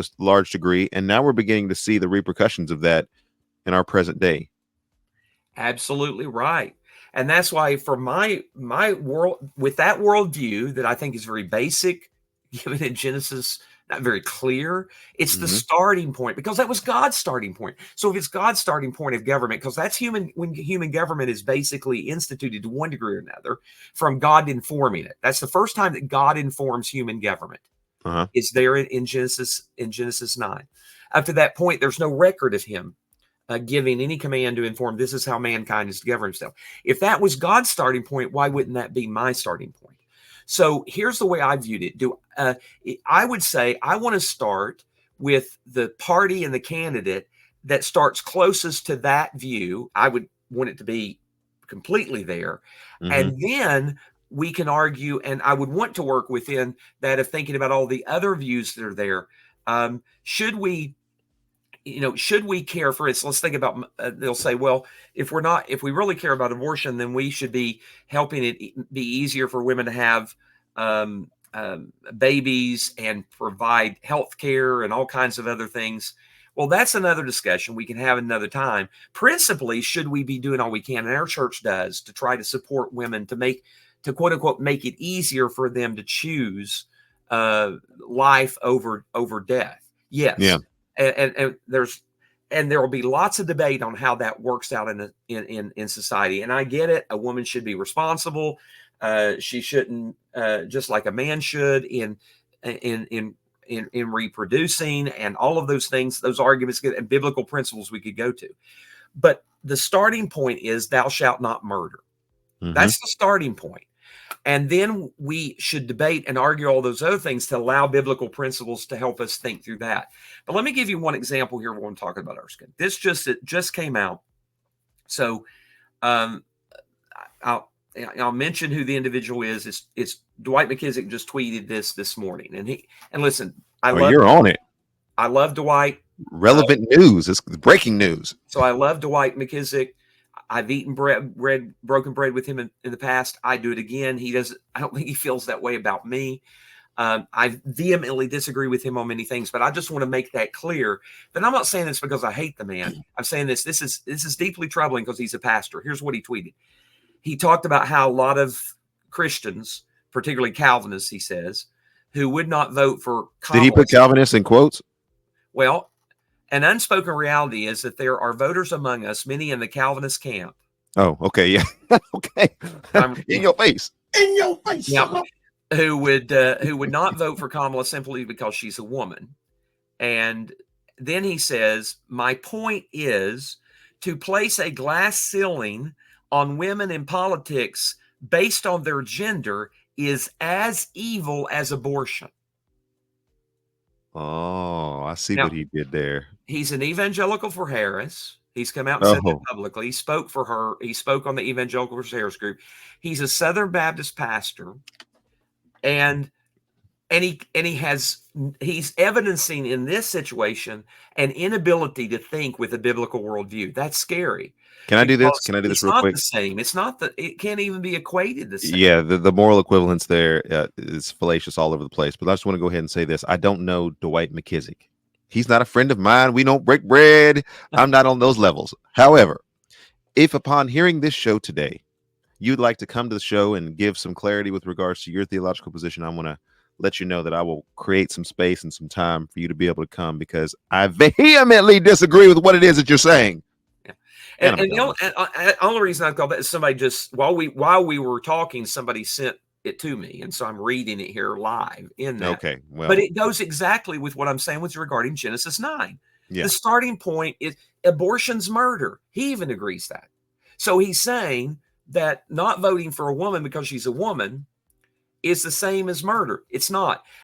to a large degree, and now we're beginning to see the repercussions of that in our present day. Absolutely right. And that's why for my world, with that worldview that I think is very basic, given in Genesis, not very clear, it's the starting point, because that was God's starting point. So if it's God's starting point of government, because that's when human government is basically instituted to one degree or another from God informing it. That's the first time that God informs human government. Is there in Genesis 9. Up to that point, there's no record of him giving any command to inform this is how mankind is to govern himself. If that was God's starting point, why wouldn't that be my starting point? So here's the way I viewed it. I would say I want to start with the party and the candidate that starts closest to that view. I would want it to be completely there. And then we can argue, and I would want to work within that of thinking about all the other views that are there. Should we care for it? Let's think about, they'll say, well, if we really care about abortion, then we should be helping it be easier for women to have babies and provide health care and all kinds of other things. Well, that's another discussion we can have another time. Principally, should we be doing all we can, and our church does, to try to support women to quote unquote make it easier for them to choose life over death? Yes. Yeah. And there will be lots of debate on how that works out in society. And I get it. A woman should be responsible. She shouldn't, just like a man should in reproducing, and all of those things, those arguments and biblical principles we could go to. But the starting point is thou shalt not murder. That's the starting point. And then we should debate and argue all those other things to allow biblical principles to help us think through that. But let me give you one example here when I'm talking about Erskine. This just came out. So I'll mention who the individual is. It's Dwight McKissick just tweeted this morning. And listen, you're on it. I love Dwight. Relevant news. It's breaking news. So I love Dwight McKissick. I've eaten broken bread with him in the past. I do it again. I don't think he feels that way about me. I vehemently disagree with him on many things, but I just want to make that clear that I'm not saying this because I hate the man. I'm saying this is deeply troubling because he's a pastor. Here's what he tweeted. He talked about how a lot of Christians, particularly Calvinists, he says, who would not vote for Kamala. Did he put Calvinists in quotes? Well, an unspoken reality is that there are voters among us, many in the Calvinist camp. Oh, okay. Yeah. Okay. In your face. In your face. Yeah. Who would not vote for Kamala simply because she's a woman. And then he says, my point is to place a glass ceiling on women in politics based on their gender is as evil as abortion. Oh, I see what he did there. He's an evangelical for Harris. He's come out and said that publicly. He spoke for her. He spoke on the Evangelical for Harris group. He's a Southern Baptist pastor, and he's evidencing in this situation an inability to think with a biblical worldview. That's scary. Can I do this? Can I do this real quick? It's not the same. It's not it can't even be equated the same. Yeah, the moral equivalence there is fallacious all over the place. But I just want to go ahead and say this. I don't know Dwight McKissick. He's not a friend of mine. We don't break bread. I'm not on those levels. However, if upon hearing this show today, you'd like to come to the show and give some clarity with regards to your theological position, I want to let you know that I will create some space and some time for you to be able to come, because I vehemently disagree with what it is that you're saying. And the only reason I called that is somebody just while we were talking, somebody sent it to me, and so I'm reading it here live in that. Okay, well, but it goes exactly with what I'm saying with regarding Genesis 9. Yeah. The starting point is abortion's murder. He even agrees that. So he's saying that not voting for a woman because she's a woman is the same as murder. It's not.